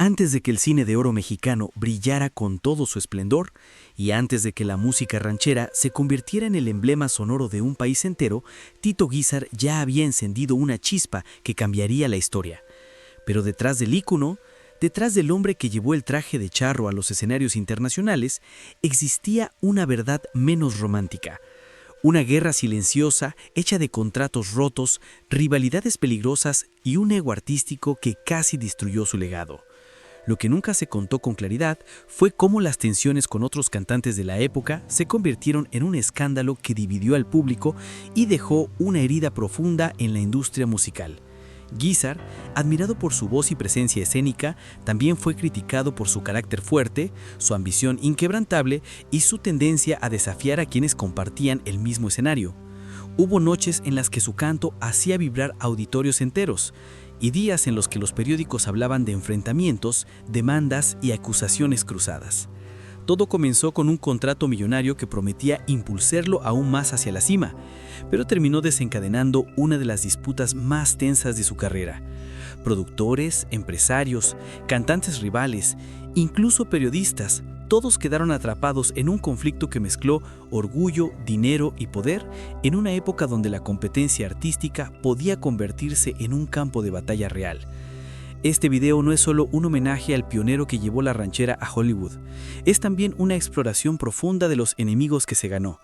Antes de que el cine de oro mexicano brillara con todo su esplendor y antes de que la música ranchera se convirtiera en el emblema sonoro de un país entero, Tito Guízar ya había encendido una chispa que cambiaría la historia. Pero detrás del ícono, detrás del hombre que llevó el traje de charro a los escenarios internacionales, existía una verdad menos romántica. Una guerra silenciosa, hecha de contratos rotos, rivalidades peligrosas y un ego artístico que casi destruyó su legado. Lo que nunca se contó con claridad fue cómo las tensiones con otros cantantes de la época se convirtieron en un escándalo que dividió al público y dejó una herida profunda en la industria musical. Guízar, admirado por su voz y presencia escénica, también fue criticado por su carácter fuerte, su ambición inquebrantable y su tendencia a desafiar a quienes compartían el mismo escenario. Hubo noches en las que su canto hacía vibrar auditorios enteros, y días en los que los periódicos hablaban de enfrentamientos, demandas y acusaciones cruzadas. Todo comenzó con un contrato millonario que prometía impulsarlo aún más hacia la cima, pero terminó desencadenando una de las disputas más tensas de su carrera. Productores, empresarios, cantantes rivales, incluso periodistas, todos quedaron atrapados en un conflicto que mezcló orgullo, dinero y poder en una época donde la competencia artística podía convertirse en un campo de batalla real. Este video no es solo un homenaje al pionero que llevó la ranchera a Hollywood, es también una exploración profunda de los enemigos que se ganó,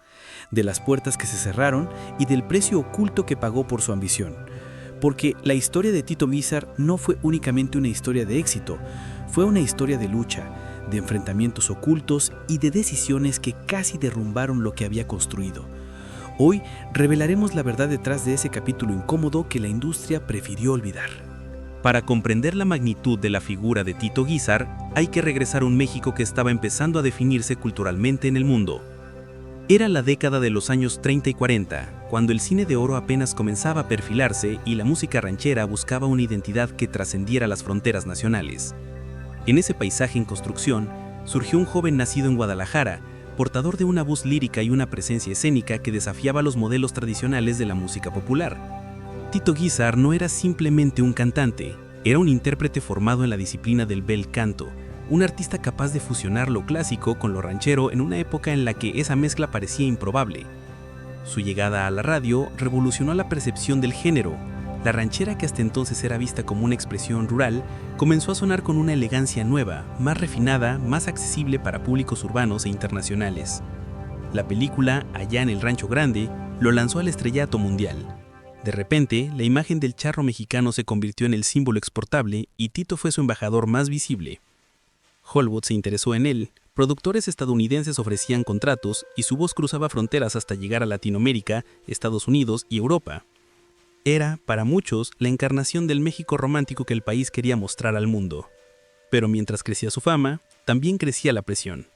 de las puertas que se cerraron y del precio oculto que pagó por su ambición. Porque la historia de Tito Guízar no fue únicamente una historia de éxito, fue una historia de lucha, de enfrentamientos ocultos y de decisiones que casi derrumbaron lo que había construido. Hoy revelaremos la verdad detrás de ese capítulo incómodo que la industria prefirió olvidar. Para comprender la magnitud de la figura de Tito Guízar, hay que regresar a un México que estaba empezando a definirse culturalmente en el mundo. Era la década de los años 30 y 40, cuando el cine de oro apenas comenzaba a perfilarse y la música ranchera buscaba una identidad que trascendiera las fronteras nacionales. En ese paisaje en construcción, surgió un joven nacido en Guadalajara, portador de una voz lírica y una presencia escénica que desafiaba los modelos tradicionales de la música popular. Tito Guízar no era simplemente un cantante, era un intérprete formado en la disciplina del bel canto, un artista capaz de fusionar lo clásico con lo ranchero en una época en la que esa mezcla parecía improbable. Su llegada a la radio revolucionó la percepción del género. La ranchera, que hasta entonces era vista como una expresión rural, comenzó a sonar con una elegancia nueva, más refinada, más accesible para públicos urbanos e internacionales. La película Allá en el Rancho Grande lo lanzó al estrellato mundial. De repente, la imagen del charro mexicano se convirtió en el símbolo exportable y Tito fue su embajador más visible. Hollywood se interesó en él, productores estadounidenses ofrecían contratos y su voz cruzaba fronteras hasta llegar a Latinoamérica, Estados Unidos y Europa. Era, para muchos, la encarnación del México romántico que el país quería mostrar al mundo. Pero mientras crecía su fama, también crecía la presión.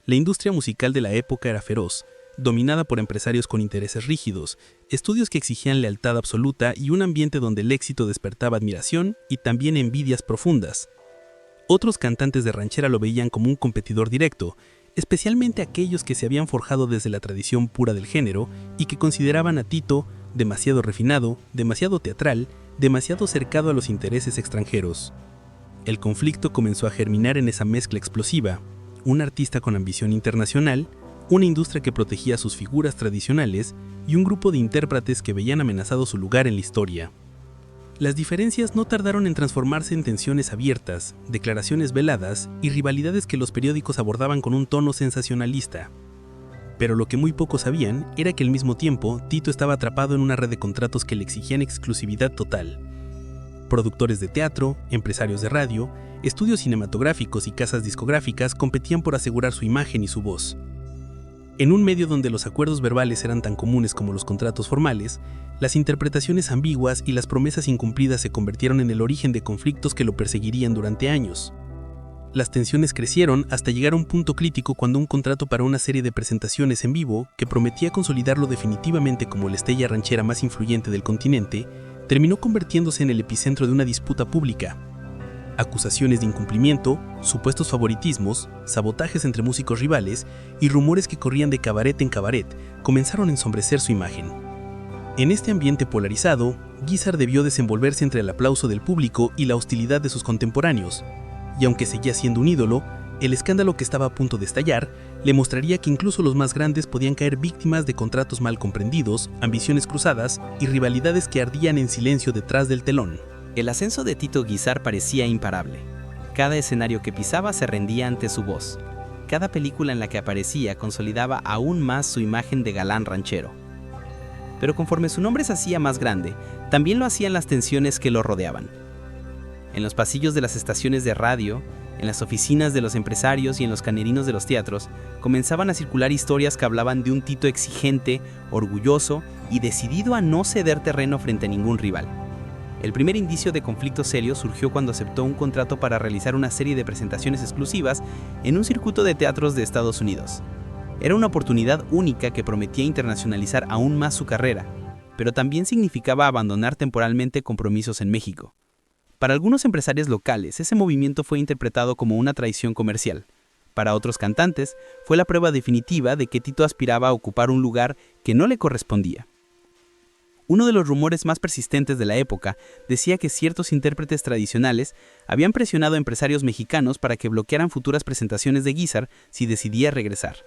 La industria musical de la época era feroz, dominada por empresarios con intereses rígidos, estudios que exigían lealtad absoluta y un ambiente donde el éxito despertaba admiración y también envidias profundas. Otros cantantes de ranchera lo veían como un competidor directo, especialmente aquellos que se habían forjado desde la tradición pura del género y que consideraban a Tito demasiado refinado, demasiado teatral, demasiado cercado a los intereses extranjeros. El conflicto comenzó a germinar en esa mezcla explosiva, un artista con ambición internacional, una industria que protegía sus figuras tradicionales y un grupo de intérpretes que veían amenazado su lugar en la historia. Las diferencias no tardaron en transformarse en tensiones abiertas, declaraciones veladas y rivalidades que los periódicos abordaban con un tono sensacionalista. Pero lo que muy pocos sabían era que al mismo tiempo Tito estaba atrapado en una red de contratos que le exigían exclusividad total. Productores de teatro, empresarios de radio, estudios cinematográficos y casas discográficas competían por asegurar su imagen y su voz. En un medio donde los acuerdos verbales eran tan comunes como los contratos formales, las interpretaciones ambiguas y las promesas incumplidas se convirtieron en el origen de conflictos que lo perseguirían durante años. Las tensiones crecieron hasta llegar a un punto crítico cuando un contrato para una serie de presentaciones en vivo, que prometía consolidarlo definitivamente como la estrella ranchera más influyente del continente, terminó convirtiéndose en el epicentro de una disputa pública. Acusaciones de incumplimiento, supuestos favoritismos, sabotajes entre músicos rivales y rumores que corrían de cabaret en cabaret comenzaron a ensombrecer su imagen. En este ambiente polarizado, Guízar debió desenvolverse entre el aplauso del público y la hostilidad de sus contemporáneos. y aunque seguía siendo un ídolo, el escándalo que estaba a punto de estallar le mostraría que incluso los más grandes podían caer víctimas de contratos mal comprendidos, ambiciones cruzadas y rivalidades que ardían en silencio detrás del telón. El ascenso de Tito Guízar parecía imparable. Cada escenario que pisaba se rendía ante su voz. Cada película en la que aparecía consolidaba aún más su imagen de galán ranchero. Pero conforme su nombre se hacía más grande, también lo hacían las tensiones que lo rodeaban. En los pasillos de las estaciones de radio, en las oficinas de los empresarios y en los camerinos de los teatros, comenzaban a circular historias que hablaban de un Tito exigente, orgulloso y decidido a no ceder terreno frente a ningún rival. El primer indicio de conflicto serio surgió cuando aceptó un contrato para realizar una serie de presentaciones exclusivas en un circuito de teatros de Estados Unidos. Era una oportunidad única que prometía internacionalizar aún más su carrera, pero también significaba abandonar temporalmente compromisos en México. Para algunos empresarios locales, ese movimiento fue interpretado como una traición comercial. Para otros cantantes, fue la prueba definitiva de que Tito aspiraba a ocupar un lugar que no le correspondía. Uno de los rumores más persistentes de la época decía que ciertos intérpretes tradicionales habían presionado a empresarios mexicanos para que bloquearan futuras presentaciones de Guízar si decidía regresar.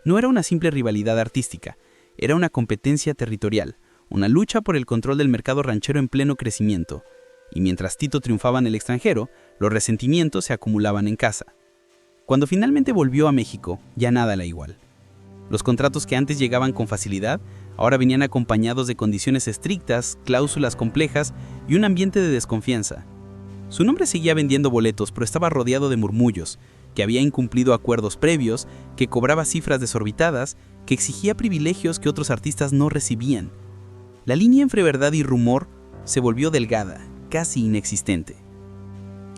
No era una simple rivalidad artística, era una competencia territorial, una lucha por el control del mercado ranchero en pleno crecimiento. Y mientras Tito triunfaba en el extranjero, los resentimientos se acumulaban en casa. Cuando finalmente volvió a México, ya nada era igual. Los contratos que antes llegaban con facilidad, ahora venían acompañados de condiciones estrictas, cláusulas complejas y un ambiente de desconfianza. Su nombre seguía vendiendo boletos, pero estaba rodeado de murmullos, que había incumplido acuerdos previos, que cobraba cifras desorbitadas, que exigía privilegios que otros artistas no recibían. La línea entre verdad y rumor se volvió delgada, casi inexistente.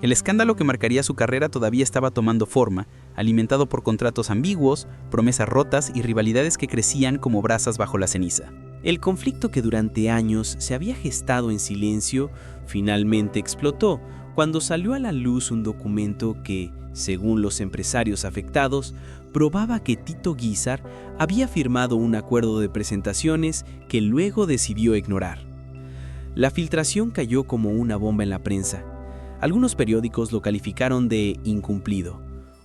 El escándalo que marcaría su carrera todavía estaba tomando forma, alimentado por contratos ambiguos, promesas rotas y rivalidades que crecían como brasas bajo la ceniza. El conflicto que durante años se había gestado en silencio finalmente explotó cuando salió a la luz un documento que, según los empresarios afectados, probaba que Tito Guízar había firmado un acuerdo de presentaciones que luego decidió ignorar. La filtración cayó como una bomba en la prensa. Algunos periódicos lo calificaron de incumplido,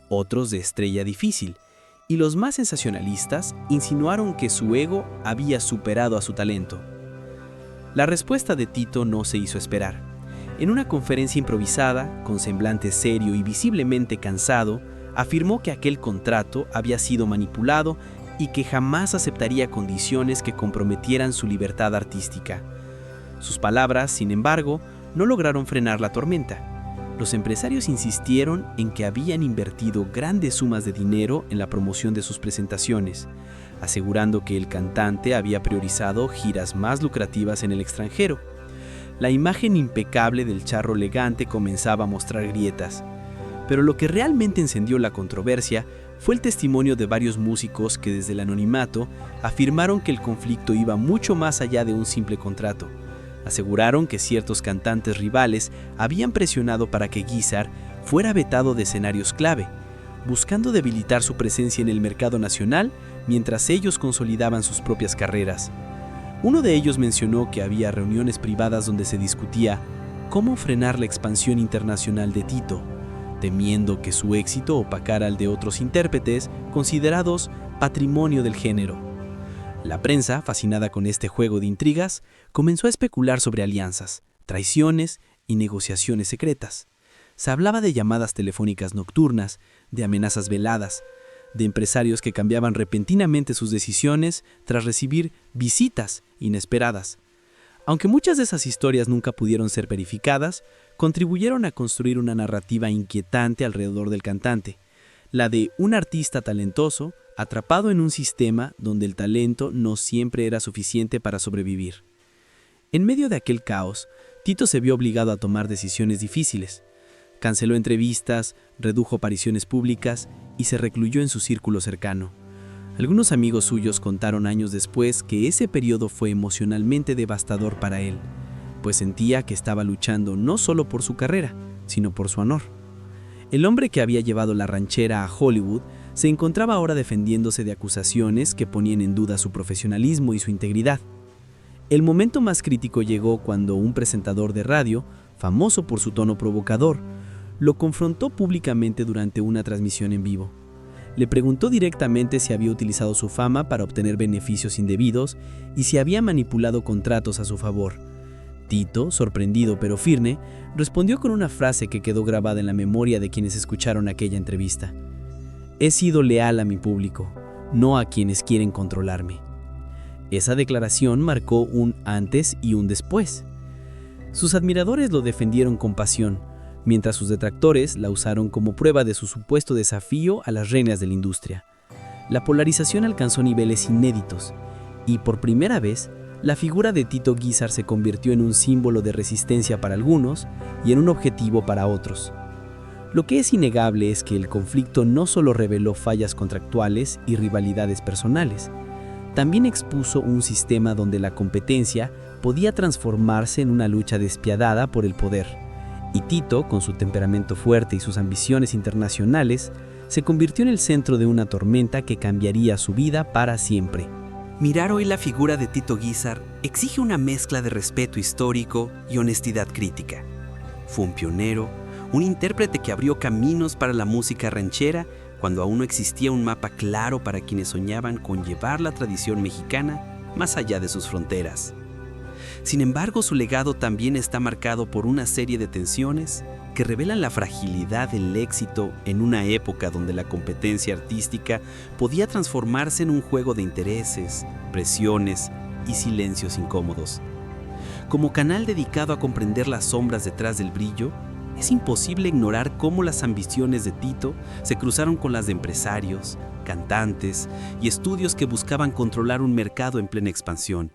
otros de estrella difícil, y los más sensacionalistas insinuaron que su ego había superado a su talento. La respuesta de Tito no se hizo esperar. En una conferencia improvisada, con semblante serio y visiblemente cansado, afirmó que aquel contrato había sido manipulado y que jamás aceptaría condiciones que comprometieran su libertad artística. Sus palabras, sin embargo, no lograron frenar la tormenta. Los empresarios insistieron en que habían invertido grandes sumas de dinero en la promoción de sus presentaciones, asegurando que el cantante había priorizado giras más lucrativas en el extranjero. La imagen impecable del charro elegante comenzaba a mostrar grietas. Pero lo que realmente encendió la controversia fue el testimonio de varios músicos que desde el anonimato afirmaron que el conflicto iba mucho más allá de un simple contrato. Aseguraron que ciertos cantantes rivales habían presionado para que Guízar fuera vetado de escenarios clave, buscando debilitar su presencia en el mercado nacional mientras ellos consolidaban sus propias carreras. Uno de ellos mencionó que había reuniones privadas donde se discutía cómo frenar la expansión internacional de Tito, temiendo que su éxito opacara al de otros intérpretes considerados patrimonio del género. La prensa, fascinada con este juego de intrigas, comenzó a especular sobre alianzas, traiciones y negociaciones secretas. Se hablaba de llamadas telefónicas nocturnas, de amenazas veladas, de empresarios que cambiaban repentinamente sus decisiones tras recibir visitas inesperadas. Aunque muchas de esas historias nunca pudieron ser verificadas, contribuyeron a construir una narrativa inquietante alrededor del cantante, la de un artista talentoso atrapado en un sistema donde el talento no siempre era suficiente para sobrevivir. En medio de aquel caos, Tito se vio obligado a tomar decisiones difíciles. Canceló entrevistas, redujo apariciones públicas y se recluyó en su círculo cercano. Algunos amigos suyos contaron años después que ese periodo fue emocionalmente devastador para él, pues sentía que estaba luchando no solo por su carrera, sino por su honor. El hombre que había llevado la ranchera a Hollywood se encontraba ahora defendiéndose de acusaciones que ponían en duda su profesionalismo y su integridad. El momento más crítico llegó cuando un presentador de radio, famoso por su tono provocador, lo confrontó públicamente durante una transmisión en vivo. Le preguntó directamente si había utilizado su fama para obtener beneficios indebidos y si había manipulado contratos a su favor. Tito, sorprendido pero firme, respondió con una frase que quedó grabada en la memoria de quienes escucharon aquella entrevista. He sido leal a mi público, no a quienes quieren controlarme. Esa declaración marcó un antes y un después. Sus admiradores lo defendieron con pasión, mientras sus detractores la usaron como prueba de su supuesto desafío a las reglas de la industria. La polarización alcanzó niveles inéditos, y por primera vez, la figura de Tito Guízar se convirtió en un símbolo de resistencia para algunos y en un objetivo para otros. Lo que es innegable es que el conflicto no solo reveló fallas contractuales y rivalidades personales, también expuso un sistema donde la competencia podía transformarse en una lucha despiadada por el poder. Y Tito, con su temperamento fuerte y sus ambiciones internacionales, se convirtió en el centro de una tormenta que cambiaría su vida para siempre. Mirar hoy la figura de Tito Guízar exige una mezcla de respeto histórico y honestidad crítica. Fue un pionero, un intérprete que abrió caminos para la música ranchera cuando aún no existía un mapa claro para quienes soñaban con llevar la tradición mexicana más allá de sus fronteras. Sin embargo, su legado también está marcado por una serie de tensiones que revelan la fragilidad del éxito en una época donde la competencia artística podía transformarse en un juego de intereses, presiones y silencios incómodos. Como canal dedicado a comprender las sombras detrás del brillo, es imposible ignorar cómo las ambiciones de Tito se cruzaron con las de empresarios, cantantes y estudios que buscaban controlar un mercado en plena expansión.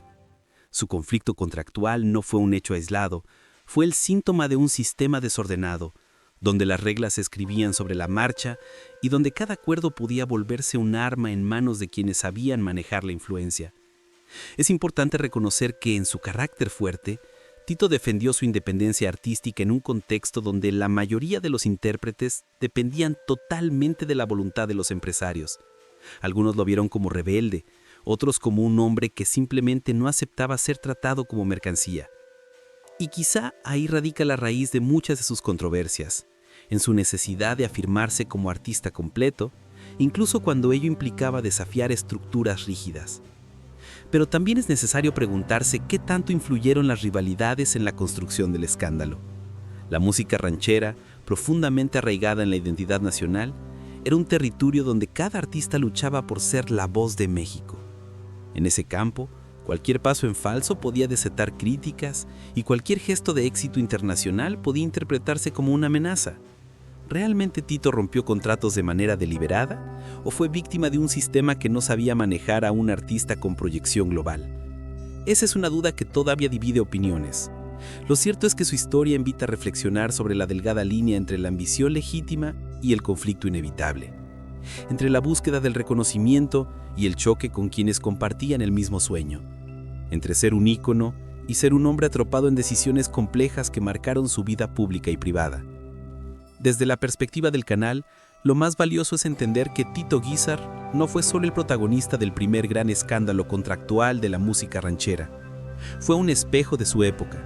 Su conflicto contractual no fue un hecho aislado, fue el síntoma de un sistema desordenado, donde las reglas se escribían sobre la marcha y donde cada acuerdo podía volverse un arma en manos de quienes sabían manejar la influencia. Es importante reconocer que en su carácter fuerte, Tito defendió su independencia artística en un contexto donde la mayoría de los intérpretes dependían totalmente de la voluntad de los empresarios. Algunos lo vieron como rebelde, otros como un hombre que simplemente no aceptaba ser tratado como mercancía. Y quizá ahí radica la raíz de muchas de sus controversias, en su necesidad de afirmarse como artista completo, incluso cuando ello implicaba desafiar estructuras rígidas. Pero también es necesario preguntarse qué tanto influyeron las rivalidades en la construcción del escándalo. La música ranchera, profundamente arraigada en la identidad nacional, era un territorio donde cada artista luchaba por ser la voz de México. En ese campo, cualquier paso en falso podía desatar críticas y cualquier gesto de éxito internacional podía interpretarse como una amenaza. ¿Realmente Tito rompió contratos de manera deliberada o fue víctima de un sistema que no sabía manejar a un artista con proyección global? Esa es una duda que todavía divide opiniones. Lo cierto es que su historia invita a reflexionar sobre la delgada línea entre la ambición legítima y el conflicto inevitable, entre la búsqueda del reconocimiento y el choque con quienes compartían el mismo sueño, entre ser un ícono y ser un hombre atropado en decisiones complejas que marcaron su vida pública y privada. Desde la perspectiva del canal, lo más valioso es entender que Tito Guízar no fue solo el protagonista del primer gran escándalo contractual de la música ranchera. Fue un espejo de su época.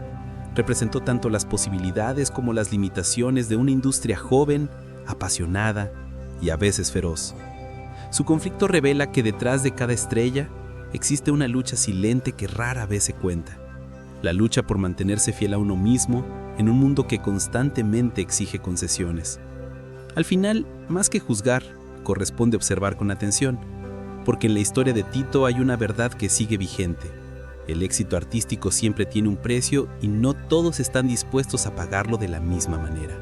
Representó tanto las posibilidades como las limitaciones de una industria joven, apasionada y a veces feroz. Su conflicto revela que detrás de cada estrella existe una lucha silente que rara vez se cuenta. La lucha por mantenerse fiel a uno mismo en un mundo que constantemente exige concesiones. Al final, más que juzgar, corresponde observar con atención, porque en la historia de Tito hay una verdad que sigue vigente. El éxito artístico siempre tiene un precio y no todos están dispuestos a pagarlo de la misma manera.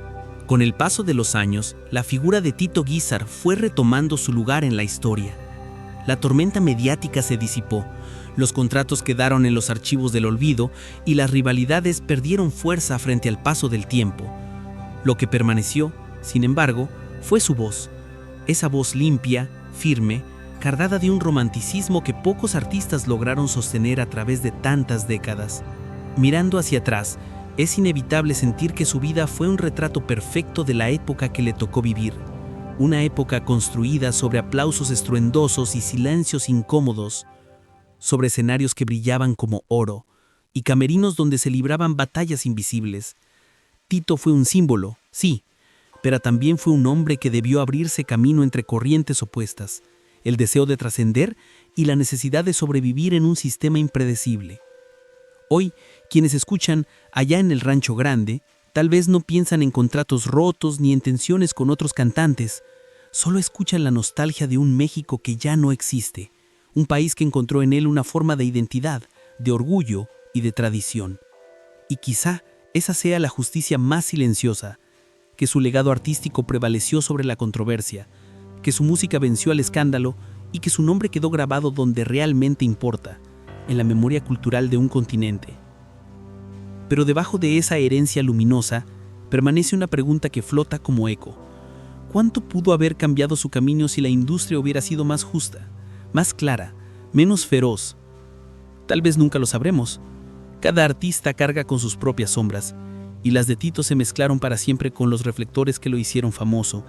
Con el paso de los años, la figura de Tito Guízar fue retomando su lugar en la historia. La tormenta mediática se disipó, los contratos quedaron en los archivos del olvido y las rivalidades perdieron fuerza frente al paso del tiempo. Lo que permaneció, sin embargo, fue su voz. Esa voz limpia, firme, cargada de un romanticismo que pocos artistas lograron sostener a través de tantas décadas. Mirando hacia atrás, es inevitable sentir que su vida fue un retrato perfecto de la época que le tocó vivir. Una época construida sobre aplausos estruendosos y silencios incómodos, sobre escenarios que brillaban como oro y camerinos donde se libraban batallas invisibles. Tito fue un símbolo, sí, pero también fue un hombre que debió abrirse camino entre corrientes opuestas, el deseo de trascender y la necesidad de sobrevivir en un sistema impredecible. Hoy, quienes escuchan Allá en el Rancho Grande, tal vez no piensan en contratos rotos ni en tensiones con otros cantantes, solo escuchan la nostalgia de un México que ya no existe, un país que encontró en él una forma de identidad, de orgullo y de tradición. Y quizá esa sea la justicia más silenciosa, que su legado artístico prevaleció sobre la controversia, que su música venció al escándalo y que su nombre quedó grabado donde realmente importa, en la memoria cultural de un continente. Pero debajo de esa herencia luminosa permanece una pregunta que flota como eco. ¿Cuánto pudo haber cambiado su camino si la industria hubiera sido más justa, más clara, menos feroz? Tal vez nunca lo sabremos. Cada artista carga con sus propias sombras, y las de Tito se mezclaron para siempre con los reflectores que lo hicieron famoso.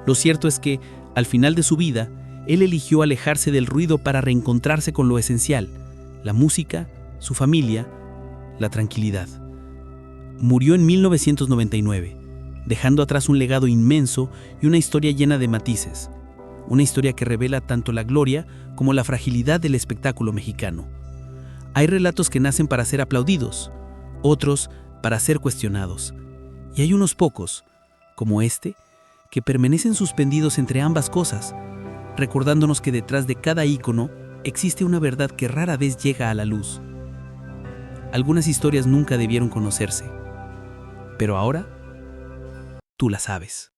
Lo cierto es que, al final de su vida, él eligió alejarse del ruido para reencontrarse con lo esencial, la música, su familia, la tranquilidad. Murió en 1999, dejando atrás un legado inmenso y una historia llena de matices. Una historia que revela tanto la gloria como la fragilidad del espectáculo mexicano. Hay relatos que nacen para ser aplaudidos, otros para ser cuestionados. Y hay unos pocos, como este, que permanecen suspendidos entre ambas cosas, recordándonos que detrás de cada ícono existe una verdad que rara vez llega a la luz. Algunas historias nunca debieron conocerse, pero ahora tú la sabes.